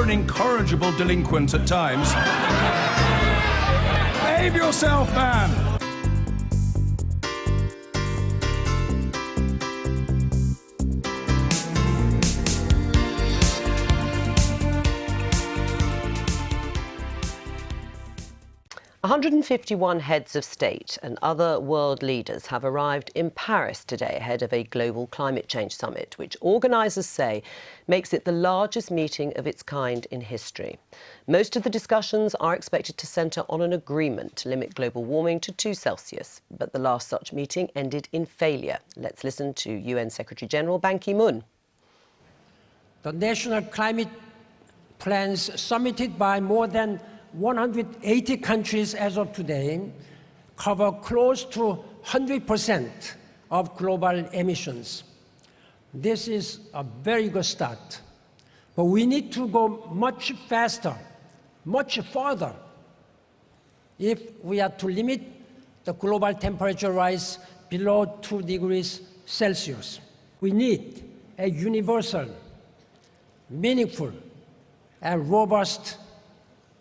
an incorrigible delinquent at times. Behave yourself, man! 151 heads of state and other world leaders have arrived in Paris today ahead of a global climate change summit, which organisers say makes it the largest meeting of its kind in history. Most of the discussions are expected to centre on an agreement to limit global warming to 2 Celsius. But the last such meeting ended in failure. Let's listen to UN Secretary-General Ban Ki-moon. The national climate plans submitted by more than 180 countries as of today cover close to 100% of global emissions. This is a very good start, but we need to go much faster, much further, if we are to limit the global temperature rise below 2 degrees Celsius. We need a universal, meaningful, and robust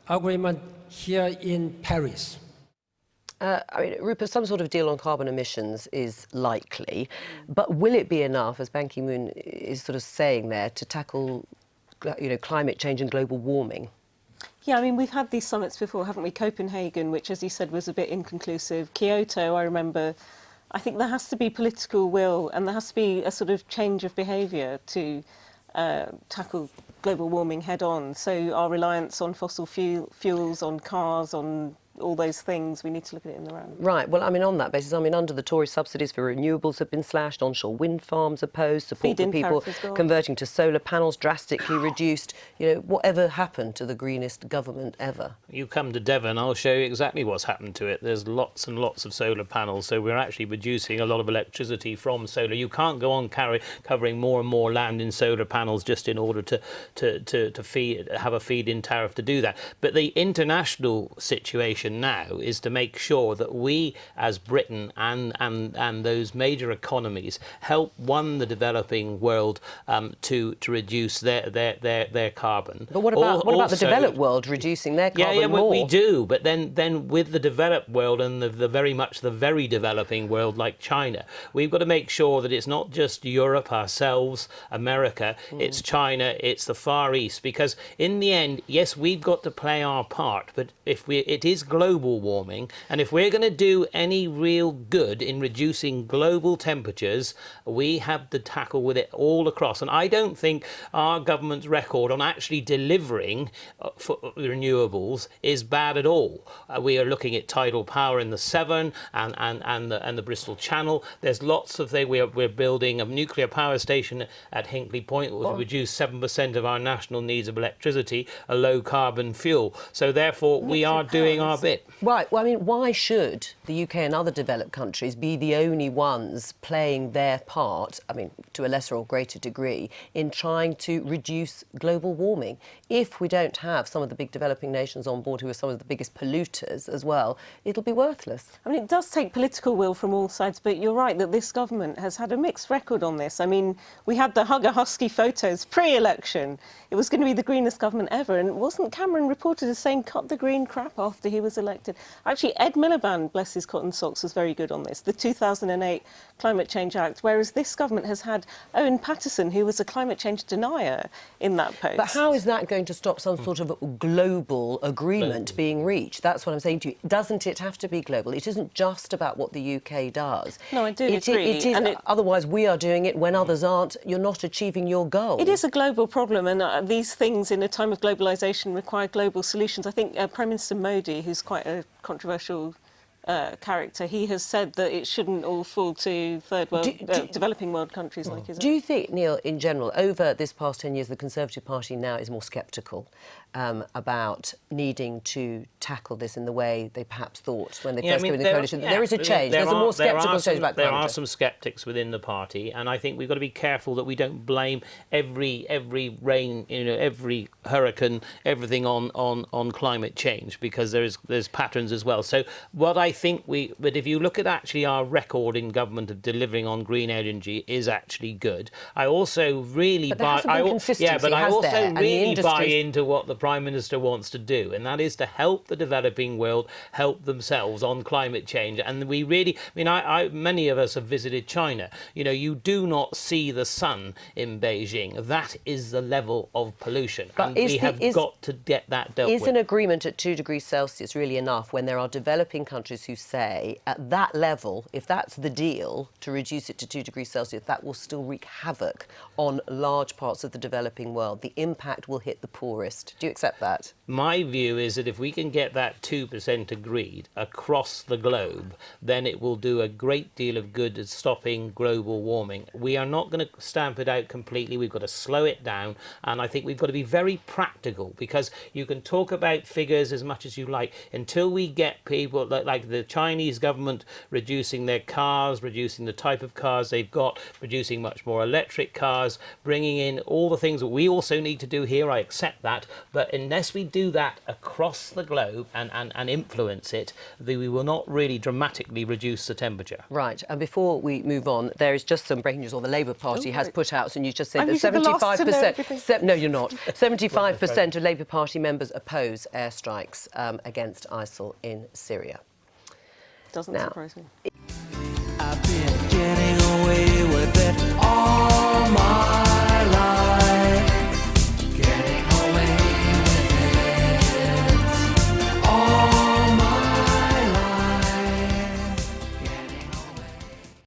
agreement here in Paris. Rupert, some sort of deal on carbon emissions is likely, but will it be enough, as Ban Ki-moon is sort of saying there, to tackle, climate change and global warming? Yeah, I mean, we've had these summits before, haven't we? Copenhagen, which, as you said, was a bit inconclusive. Kyoto, I remember. I think there has to be political will and there has to be a sort of change of behaviour to tackle global warming head on. So our reliance on fossil fuels, on cars, on all those things, we need to look at it in the round. Right. Well, on that basis, under the Tory subsidies for renewables have been slashed, onshore wind farms opposed, support for people converting to solar panels drastically reduced. Whatever happened to the greenest government ever? You come to Devon, I'll show you exactly what's happened to it. There's lots and lots of solar panels, so we're actually producing a lot of electricity from solar. You can't go on covering more and more land in solar panels just in order to have a feed-in tariff to do that. But the international situation now is to make sure that we, as Britain and those major economies, help the developing world to reduce their carbon. But what about the developed world reducing their carbon more? Well, we do. But then with the developed world and the very developing world like China, we've got to make sure that it's not just Europe, ourselves, America. It's China, it's the Far East. Because in the end, yes, we've got to play our part. But it is global warming, and if we're going to do any real good in reducing global temperatures, we have to tackle with it all across. And I don't think our government's record on actually delivering for renewables is bad at all. We are looking at tidal power in the Severn and the Bristol Channel. There's lots of things. We're building a nuclear power station at Hinkley Point, which will reduce 7% of our national needs of electricity, a low carbon fuel. So therefore, we are doing our bit. Right. Well, why should the UK and other developed countries be the only ones playing their part, to a lesser or greater degree, in trying to reduce global warming? If we don't have some of the big developing nations on board who are some of the biggest polluters as well, it'll be worthless. It does take political will from all sides, but you're right that this government has had a mixed record on this. We had the Hugger Husky photos pre-election. It was going to be the greenest government ever, and wasn't Cameron reported as saying cut the green crap after he was elected? Actually, Ed Miliband, bless his cotton socks, was very good on this, the 2008 Climate Change Act, whereas this government has had Owen Paterson, who was a climate change denier, in that post. But how is that going to stop some sort of global agreement being reached? That's what I'm saying to you. Doesn't it have to be global? It isn't just about what the UK does. No, I do agree. Otherwise, we are doing it when others aren't. You're not achieving your goal. It is a global problem, and these things in a time of globalisation require global solutions. I think Prime Minister Modi, who's quite a controversial character, he has said that it shouldn't all fall to third world, developing world countries like his own. Do you think, Neil, in general, over this past 10 years, the Conservative Party now is more sceptical about needing to tackle this in the way they perhaps thought when they first came in the coalition? There is a change. There's a more sceptical change about climate. There are some sceptics within the party, and I think we've got to be careful that we don't blame every rain, every hurricane, everything on climate change, because there's patterns as well. So what I think but if you look at actually our record in government of delivering on green energy is actually good. I also really but there hasn't been consistency, yeah, but I has also there? And the really buy industry's- into what the Prime Minister wants to do, and that is to help the developing world help themselves on climate change. And we really, I mean, many of us have visited China. You know, you do not see the sun in Beijing. That is the level of pollution, But and we have got to get that dealt with. Is an agreement at 2 degrees Celsius really enough when there are developing countries who say at that level, if that's the deal, to reduce it to 2 degrees Celsius, that will still wreak havoc on large parts of the developing world? The impact will hit the poorest. Do you accept that? My view is that if we can get that 2% agreed across the globe, then it will do a great deal of good at stopping global warming. We are not going to stamp it out completely. We've got to slow it down. And I think we've got to be very practical, because you can talk about figures as much as you like. Until we get people like the Chinese government reducing their cars, reducing the type of cars they've got, producing much more electric cars, bringing in all the things that we also need to do here, I accept that. But unless we do that across the globe and influence it, we will not really dramatically reduce the temperature. Right, and before we move on, there is just some breaking news, or the Labour Party has put out, and you just said I'm that usually the last to know 75%... everything. No, you're not. 75% of Labour Party members oppose airstrikes against ISIL in Syria. Doesn't Now, surprise me.